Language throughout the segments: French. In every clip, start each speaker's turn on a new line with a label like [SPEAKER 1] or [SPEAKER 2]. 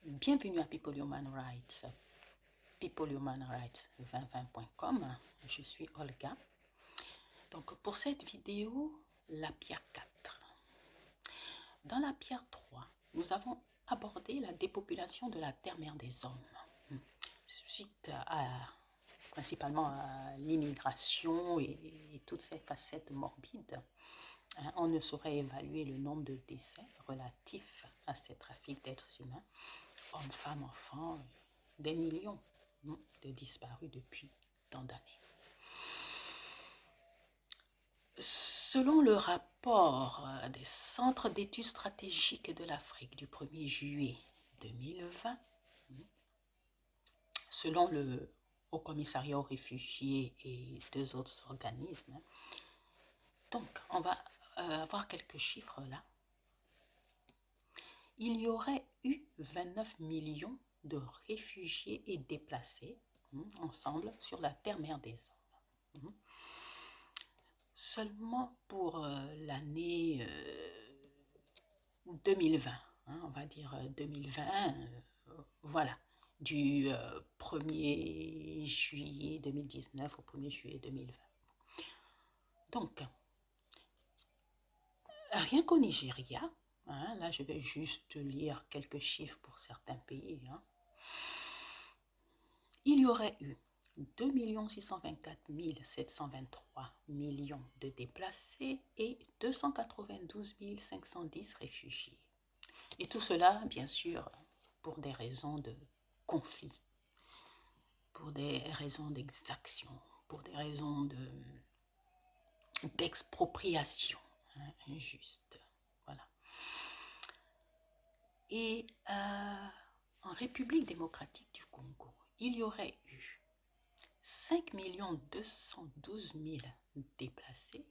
[SPEAKER 1] Bienvenue à People Human Rights, peoplehumanrights2020.com. Je suis Olga. Donc pour cette vidéo, la pierre 4. Dans la pierre 3, nous avons abordé la dépopulation de la terre-mère des hommes, suite principalement à l'immigration et toutes ces facettes morbides. On ne saurait évaluer le nombre de décès relatifs à ces trafics d'êtres humains, hommes, femmes, enfants, des millions de disparus depuis tant d'années. Selon le rapport des centres d'études stratégiques de l'Afrique du 1er juillet 2020, selon le Haut Commissariat aux réfugiés et deux autres organismes, donc on va avoir quelques chiffres là. Il y aurait eu 29 millions de réfugiés et déplacés ensemble sur la terre-mère des hommes. Seulement pour l'année 2020, on va dire 2020, voilà, du 1er juillet 2019 au 1er juillet 2020. Donc, rien qu'au Nigeria, là je vais juste lire quelques chiffres pour certains pays, il y aurait eu 2 624 723 millions de déplacés et 292 510 réfugiés. Et tout cela, bien sûr, pour des raisons de conflit, pour des raisons d'exaction, pour des raisons d'expropriation injuste. Voilà. Et en République démocratique du Congo, il y aurait eu 5 212 000 déplacés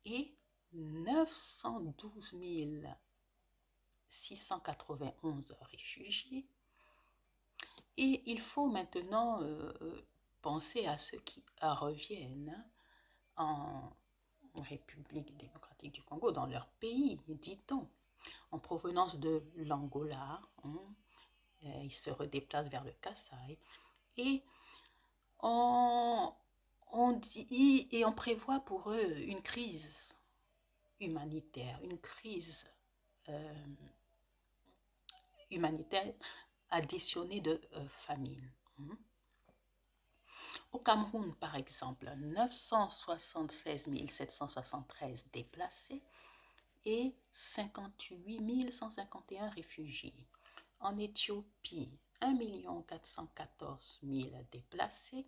[SPEAKER 1] et 912 691 réfugiés. Et il faut maintenant penser à ceux qui reviennent en République démocratique du Congo, dans leur pays, dit-on, en provenance de l'Angola. Ils se redéplacent vers le Kasaï. Et on dit et on prévoit pour eux une crise humanitaire, une crise humanitaire additionnée de famine. Au Cameroun, par exemple, 976 773 déplacés et 58 151 réfugiés. En Éthiopie, 1 414 000 déplacés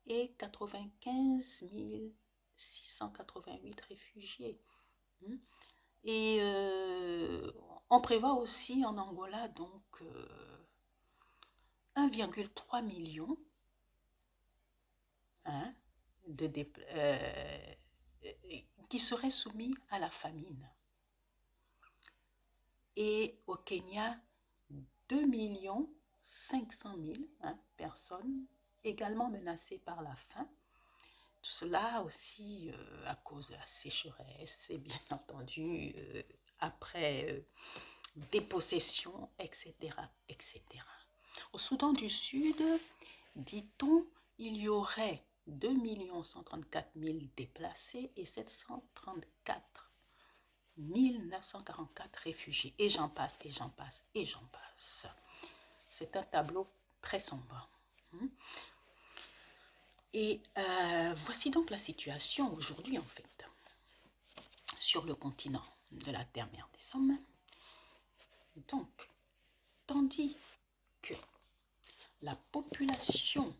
[SPEAKER 1] et 95 688 réfugiés. Et on prévoit aussi en Angola donc 1,3 million qui seraient soumis à la famine. Et au Kenya, 2 500 000 personnes également menacées par la faim. Tout cela aussi à cause de la sécheresse et bien entendu après dépossession, etc., etc. Au Soudan du Sud, dit-on, il y aurait 2 134 000 déplacés et 734 944 réfugiés. Et j'en passe, et j'en passe, et j'en passe. C'est un tableau très sombre. Et voici donc la situation aujourd'hui, en fait, sur le continent de la terre-mère des hommes. Donc, tandis que la population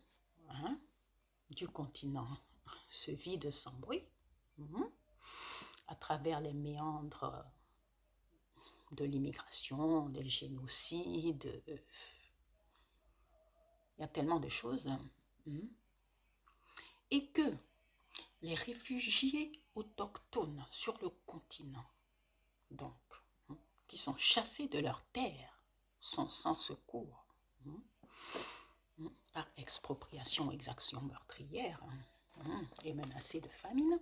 [SPEAKER 1] du continent se vide sans bruit, à travers les méandres de l'immigration, des génocides, il y a tellement de choses, et que les réfugiés autochtones sur le continent, donc, qui sont chassés de leur terre, sont sans secours, par expropriation, exaction meurtrière, et menacés de famine.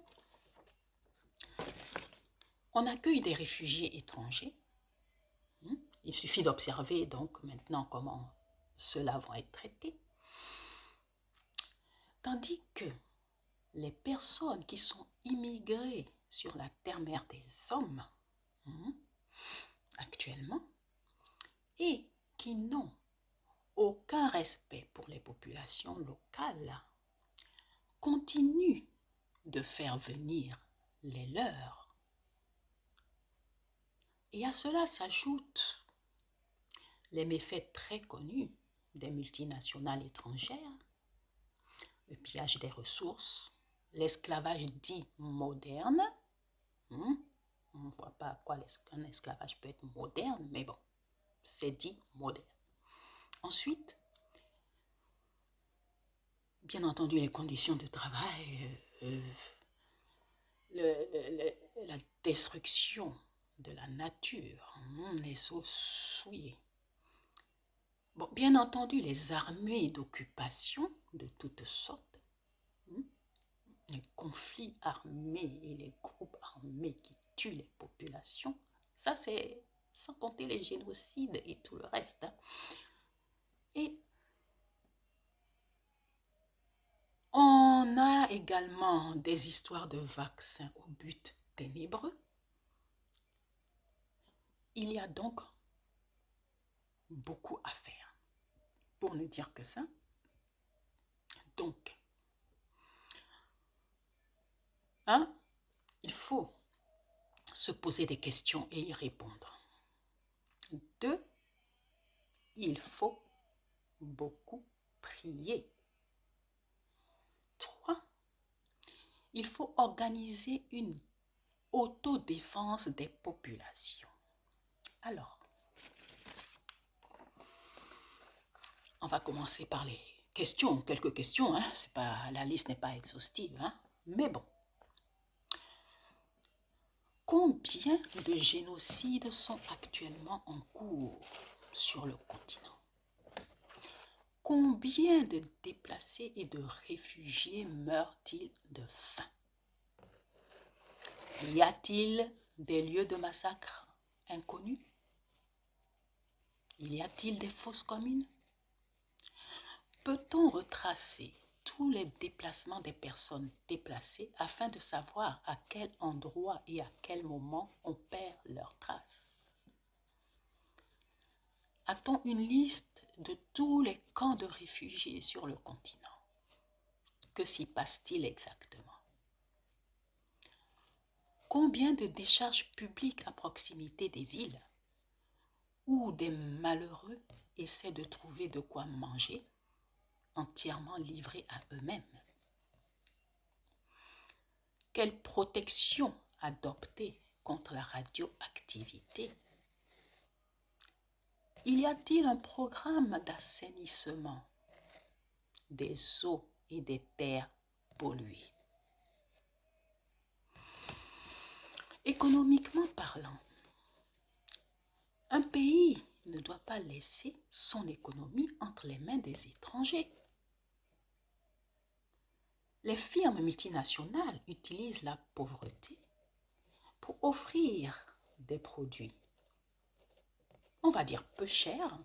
[SPEAKER 1] On accueille des réfugiés étrangers Il suffit d'observer donc maintenant comment cela va être traité. Tandis que les personnes qui sont immigrées sur la terre-mère des hommes, actuellement, et qui n'ont aucun respect pour les populations locales, continuent de faire venir les leurs. Et à cela s'ajoutent les méfaits très connus des multinationales étrangères, le pillage des ressources, l'esclavage dit moderne. On ne voit pas à quoi un esclavage peut être moderne, mais bon, c'est dit moderne. Ensuite, bien entendu, les conditions de travail, la destruction de la nature, les eaux souillées. Bon, bien entendu, les armées d'occupation de toutes sortes, les conflits armés et les groupes armés qui tuent les populations, ça c'est sans compter les génocides et tout le reste. Et on a également des histoires de vaccins au but ténébreux. Il y a donc beaucoup à faire, pour ne dire que ça. Donc, il faut se poser des questions et y répondre. 2, il faut beaucoup prier. 3, il faut organiser une autodéfense des populations. Alors, on va commencer par les questions, quelques questions, la liste n'est pas exhaustive, mais bon. Combien de génocides sont actuellement en cours sur le continent? Combien de déplacés et de réfugiés meurent-ils de faim? Y a-t-il des lieux de massacre inconnus? Y a-t-il des fosses communes? Peut-on retracer tous les déplacements des personnes déplacées afin de savoir à quel endroit et à quel moment on perd leurs traces? A-t-on une liste de tous les camps de réfugiés sur le continent? Que s'y passe-t-il exactement? Combien de décharges publiques à proximité des villes où des malheureux essaient de trouver de quoi manger, entièrement livrés à eux-mêmes? Quelle protection adopter contre la radioactivité? Y a-t-il un programme d'assainissement des eaux et des terres polluées? Économiquement parlant, un pays ne doit pas laisser son économie entre les mains des étrangers. Les firmes multinationales utilisent la pauvreté pour offrir des produits, on va dire peu chers,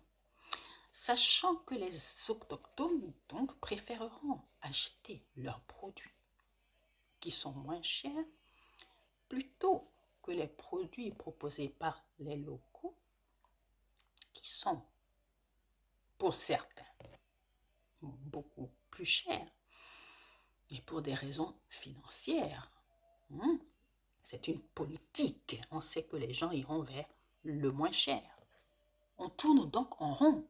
[SPEAKER 1] sachant que les autochtones donc préféreront acheter leurs produits qui sont moins chers plutôt que les produits proposés par les locaux qui sont pour certains beaucoup plus chers et pour des raisons financières. C'est une politique. On sait que les gens iront vers le moins cher. On tourne donc en rond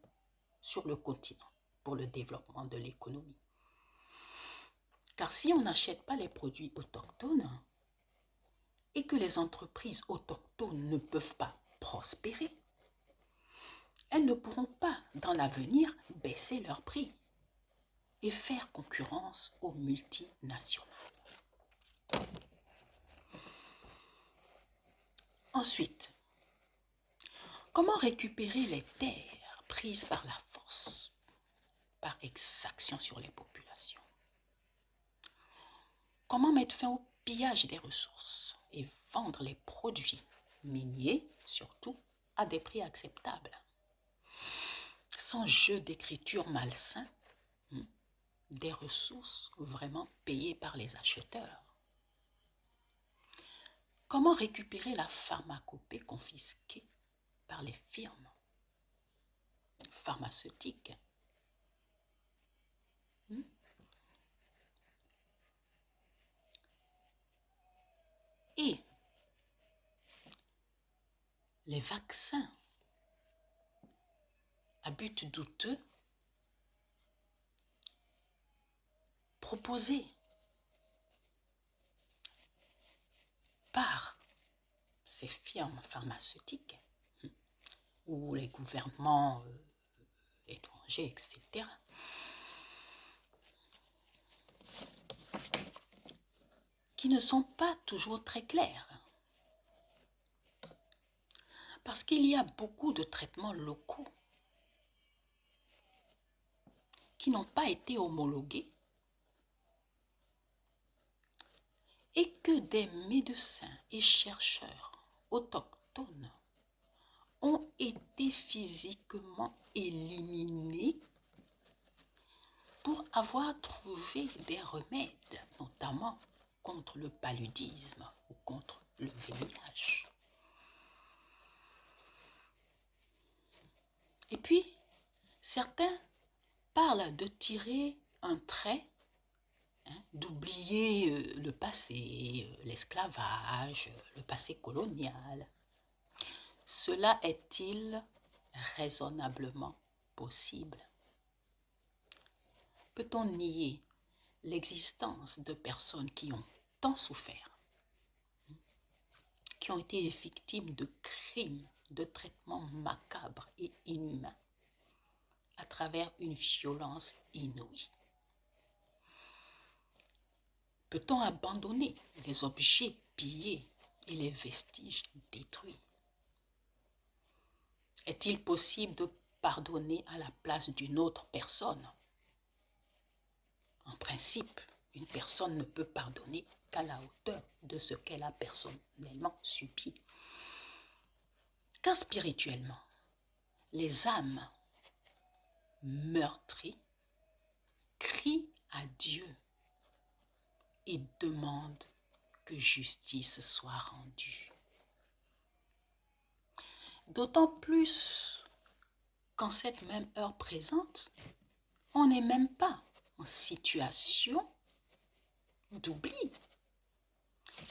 [SPEAKER 1] sur le continent pour le développement de l'économie. Car si on n'achète pas les produits autochtones et que les entreprises autochtones ne peuvent pas prospérer, elles ne pourront pas dans l'avenir baisser leurs prix et faire concurrence aux multinationales. Ensuite, comment récupérer les terres prises par la force, par exaction sur les populations? Comment mettre fin au pillage des ressources et vendre les produits miniers, surtout, à des prix acceptables, sans jeu d'écriture malsain, des ressources vraiment payées par les acheteurs. Comment récupérer la pharmacopée confisquée par les firmes pharmaceutiques? Et les vaccins à but douteux proposés par ces firmes pharmaceutiques ou les gouvernements étrangers, etc., qui ne sont pas toujours très clairs. Parce qu'il y a beaucoup de traitements locaux qui n'ont pas été homologués et que des médecins et chercheurs autochtones ont été physiquement éliminés pour avoir trouvé des remèdes, notamment contre le paludisme ou contre le VIH. Et puis, certains parlent de tirer un trait, d'oublier le passé, l'esclavage, le passé colonial. Cela est-il raisonnablement possible? Peut-on nier l'existence de personnes qui ont tant souffert, qui ont été victimes de crimes, de traitements macabres et inhumains, à travers une violence inouïe? Peut-on abandonner les objets pillés et les vestiges détruits? Est-il possible de pardonner à la place d'une autre personne? En principe, une personne ne peut pardonner qu'à la hauteur de ce qu'elle a personnellement subi. Car spirituellement, les âmes meurtries crient à Dieu et demandent que justice soit rendue. D'autant plus qu'en cette même heure présente, on n'est même pas en situation d'oubli,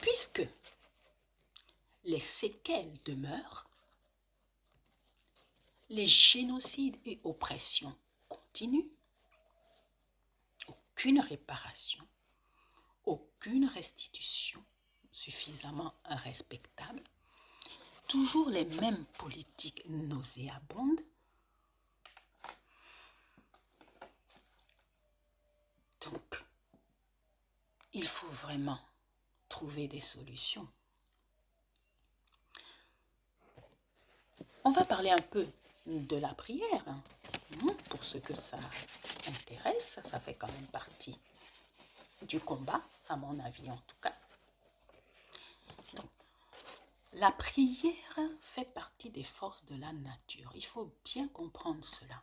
[SPEAKER 1] puisque les séquelles demeurent, les génocides et oppressions continuent, aucune réparation, aucune restitution suffisamment respectable, toujours les mêmes politiques nauséabondes. Donc, il faut vraiment trouver des solutions. On va parler un peu de la prière, pour ceux que ça intéresse. Ça fait quand même partie du combat, à mon avis en tout cas. Donc, la prière fait partie des forces de la nature. Il faut bien comprendre cela.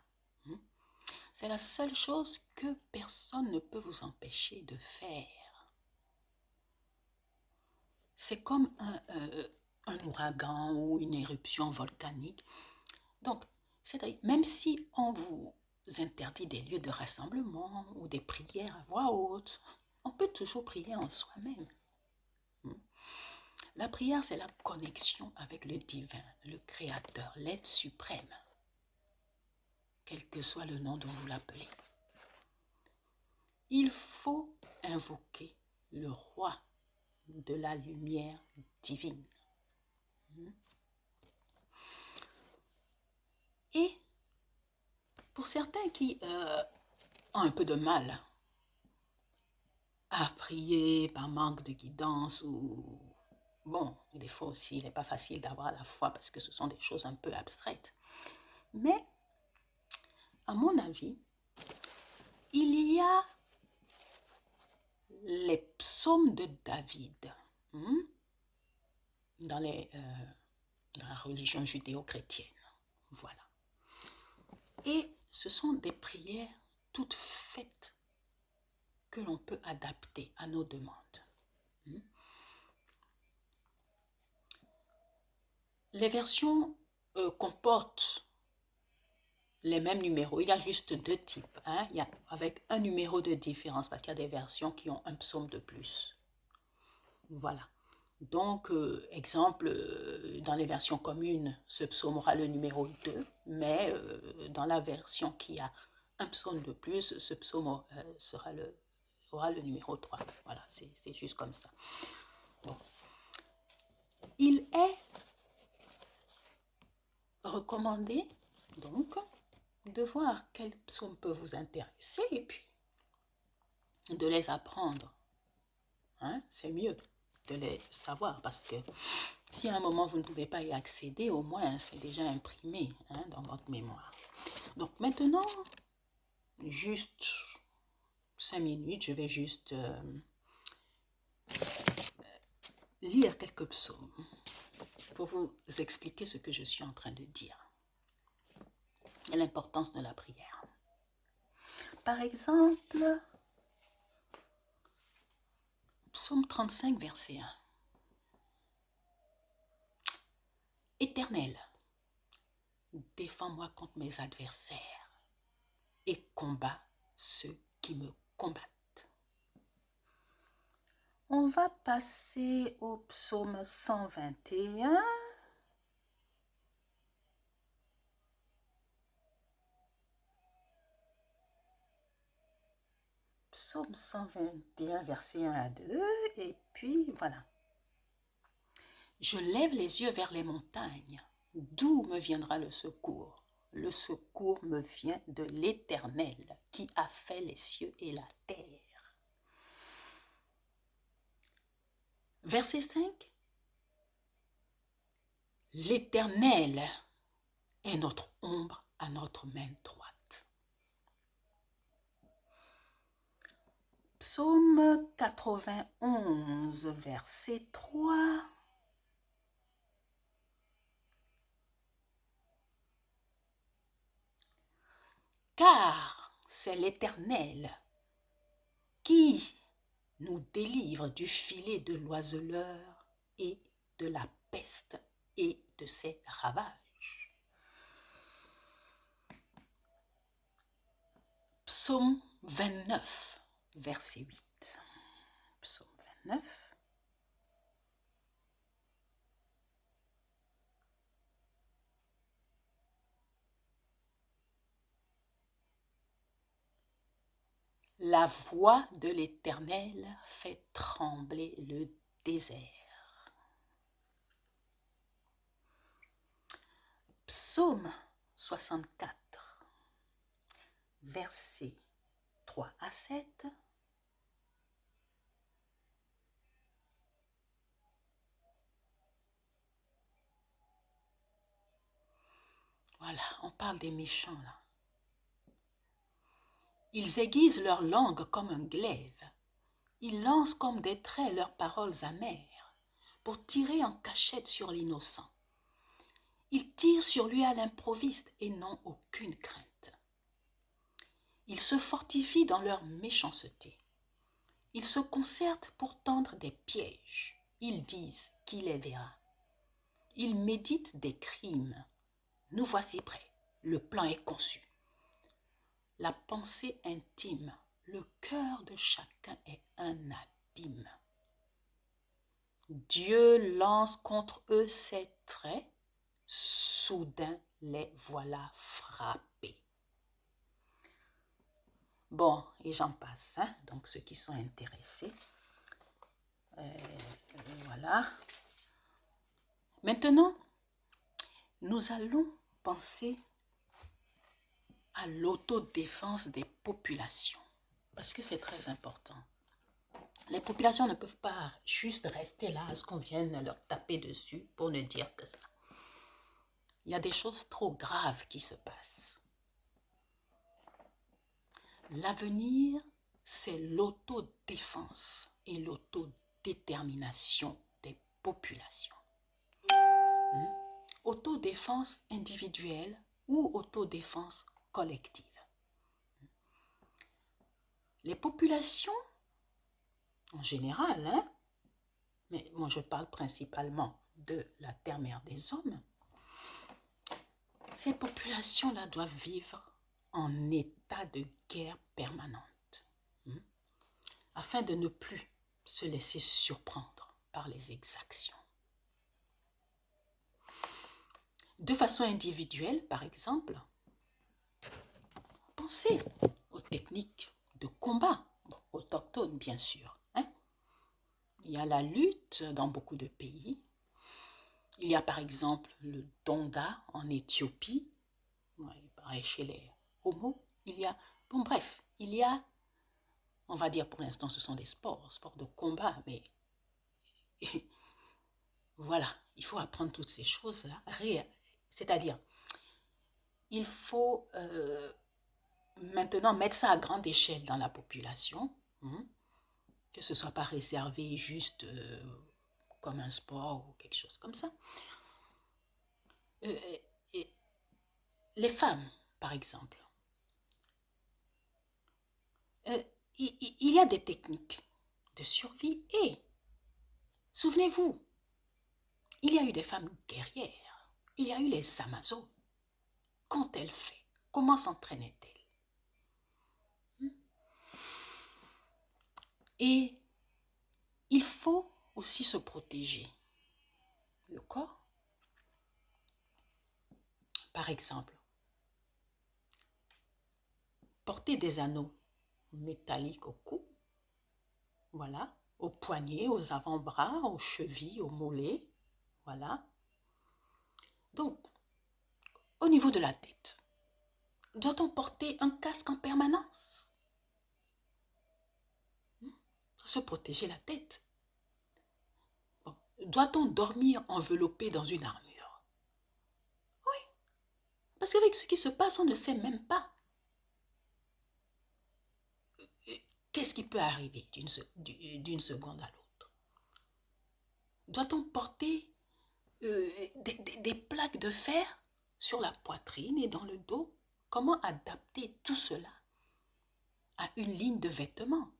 [SPEAKER 1] C'est la seule chose que personne ne peut vous empêcher de faire. C'est comme un ouragan ou une éruption volcanique. Donc, c'est-à-dire, même si on vous interdit des lieux de rassemblement ou des prières à voix haute, on peut toujours prier en soi-même. La prière, c'est la connexion avec le divin, le créateur, l'être suprême, quel que soit le nom dont vous l'appelez. Il faut invoquer le roi de la lumière divine. Et pour certains qui ont un peu de mal à prier par manque de guidance ou... Bon, des fois aussi, il n'est pas facile d'avoir la foi parce que ce sont des choses un peu abstraites. Mais, à mon avis, il y a les psaumes de David dans les dans la religion judéo-chrétienne. Voilà. Et ce sont des prières toutes faites que l'on peut adapter à nos demandes. Les versions comportent les mêmes numéros. Il y a juste deux types. Il y a avec un numéro de différence parce qu'il y a des versions qui ont un psaume de plus. Voilà. Donc, exemple, dans les versions communes, ce psaume aura le numéro 2, mais dans la version qui a un psaume de plus, ce psaume aura le numéro 3. Voilà, c'est juste comme ça. Bon. Il est recommandé, donc, de voir quels psaumes peuvent vous intéresser et puis de les apprendre. C'est mieux de les savoir parce que si à un moment vous ne pouvez pas y accéder, au moins c'est déjà imprimé dans votre mémoire. Donc maintenant, juste 5 minutes, je vais juste lire quelques psaumes pour vous expliquer ce que je suis en train de dire et l'importance de la prière. Par exemple, psaume 35, verset 1. Éternel, défends-moi contre mes adversaires et combats ceux qui me combattent. On va passer au psaume 121. Psaume 121, verset 1 à 2. Et puis, voilà. Je lève les yeux vers les montagnes. D'où me viendra le secours? Le secours me vient de l'Éternel qui a fait les cieux et la terre. Verset 5. L'Éternel est notre ombre à notre main droite. Psaume 91, verset 3. Car c'est l'Éternel qui nous délivre du filet de l'oiseleur et de la peste et de ses ravages. Psaume 29, verset 8. Psaume 29. La voix de l'Éternel fait trembler le désert. Psaume 64, versets 3 à 7. Voilà, on parle des méchants là. Ils aiguisent leur langue comme un glaive. Ils lancent comme des traits leurs paroles amères pour tirer en cachette sur l'innocent. Ils tirent sur lui à l'improviste et n'ont aucune crainte. Ils se fortifient dans leur méchanceté. Ils se concertent pour tendre des pièges. Ils disent qui les verra. Ils méditent des crimes. Nous voici prêts. Le plan est conçu. La pensée intime, le cœur de chacun est un abîme. Dieu lance contre eux ses traits, soudain les voilà frappés. Bon, et j'en passe, donc ceux qui sont intéressés. Voilà. Maintenant, nous allons penser à l'autodéfense des populations, parce que c'est très important. Les populations ne peuvent pas juste rester là à ce qu'on vienne leur taper dessus pour ne dire que ça. Il y a des choses trop graves qui se passent. L'avenir, c'est l'autodéfense et l'autodétermination des populations. autodéfense individuelle ou autodéfense collective. Les populations, en général, hein, mais moi je parle principalement de la terre-mère des hommes, ces populations-là doivent vivre en état de guerre permanente, afin de ne plus se laisser surprendre par les exactions. De façon individuelle, par exemple, pensez aux techniques de combat, autochtones bien sûr. Hein? Il y a la lutte dans beaucoup de pays. Il y a par exemple le Donga en Éthiopie, pareil chez les Homos. Il y a, bon bref, il y a, on va dire pour l'instant ce sont des sports de combat, mais voilà, il faut apprendre toutes ces choses-là. C'est-à-dire, il faut maintenant mettre ça à grande échelle dans la population, que ce ne soit pas réservé juste comme un sport ou quelque chose comme ça. Les femmes, par exemple, il y a des techniques de survie et, souvenez-vous, il y a eu des femmes guerrières, il y a eu les Amazones. Qu'ont-elles fait? Comment s'entraînaient-elles? Et il faut aussi se protéger le corps. Par exemple, porter des anneaux métalliques au cou, voilà, aux poignets, aux avant-bras, aux chevilles, aux mollets, voilà. Donc, au niveau de la tête, doit-on porter un casque en permanence? Pour se protéger la tête. Bon. Doit-on dormir enveloppé dans une armure? Oui, parce qu'avec ce qui se passe, on ne sait même pas. Qu'est-ce qui peut arriver d'une seconde à l'autre? Doit-on porter des plaques de fer sur la poitrine et dans le dos? Comment adapter tout cela à une ligne de vêtements?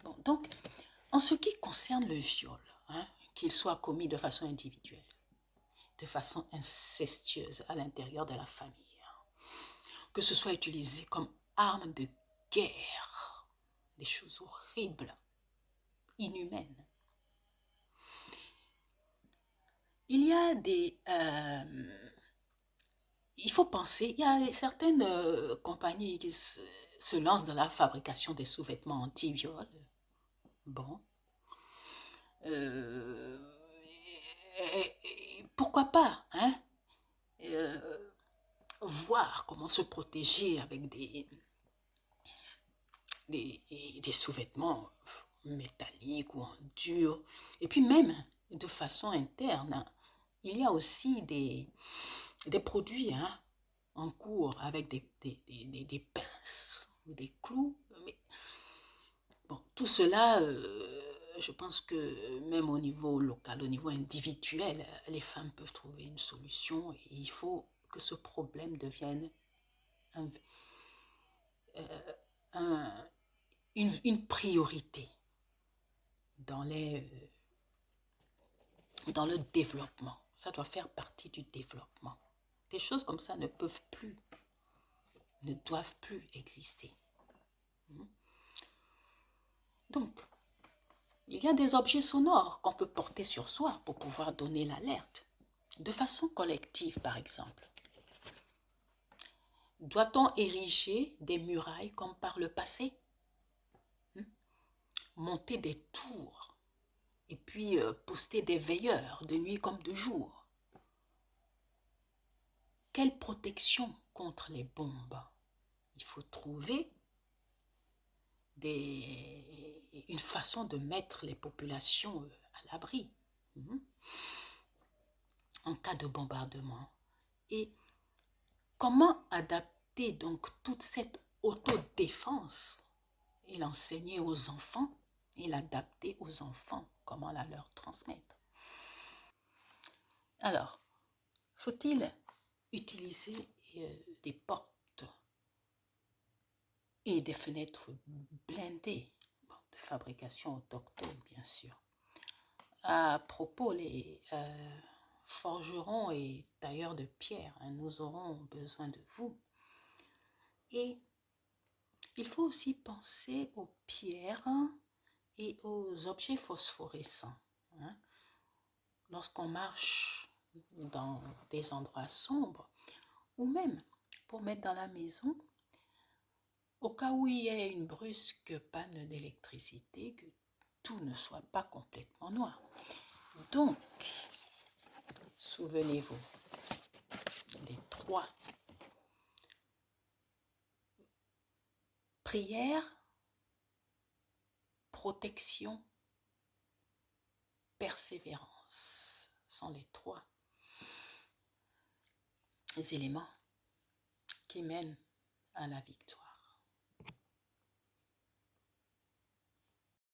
[SPEAKER 1] Bon, donc, en ce qui concerne le viol, qu'il soit commis de façon individuelle, de façon incestueuse à l'intérieur de la famille, que ce soit utilisé comme arme de guerre, des choses horribles, inhumaines. Il y a il faut penser, il y a certaines compagnies qui se lancent dans la fabrication des sous-vêtements anti-viol. Bon. Pourquoi pas, hein? Voir comment se protéger avec des sous-vêtements métalliques ou en dur. Et puis même, de façon interne, il y a aussi des produits en cours avec des pinces ou des clous. Mais, bon, tout cela, je pense que même au niveau local, au niveau individuel, les femmes peuvent trouver une solution et il faut que ce problème devienne une priorité dans le développement. Ça doit faire partie du développement. Des choses comme ça ne doivent plus exister. Donc, il y a des objets sonores qu'on peut porter sur soi pour pouvoir donner l'alerte. De façon collective, par exemple. Doit-on ériger des murailles comme par le passé? Monter des tours et puis poster des veilleurs de nuit comme de jour? Quelle protection contre les bombes? Il faut trouver une façon de mettre les populations à l'abri en cas de bombardement. Et comment adapter donc toute cette autodéfense et l'enseigner aux enfants et l'adapter aux enfants, comment la leur transmettre? Alors, Faut-il utiliser des portes et des fenêtres blindées, bon, de fabrication autochtone bien sûr. À propos, les forgerons et tailleurs de pierre, hein, nous aurons besoin de vous. Et il faut aussi penser aux pierres et aux objets phosphorescents. Hein. Lorsqu'on marche dans des endroits sombres, ou même pour mettre dans la maison, au cas où il y ait une brusque panne d'électricité, que tout ne soit pas complètement noir. Donc, souvenez-vous des 3 prières, protection, persévérance sont les 3 éléments qui mènent à la victoire.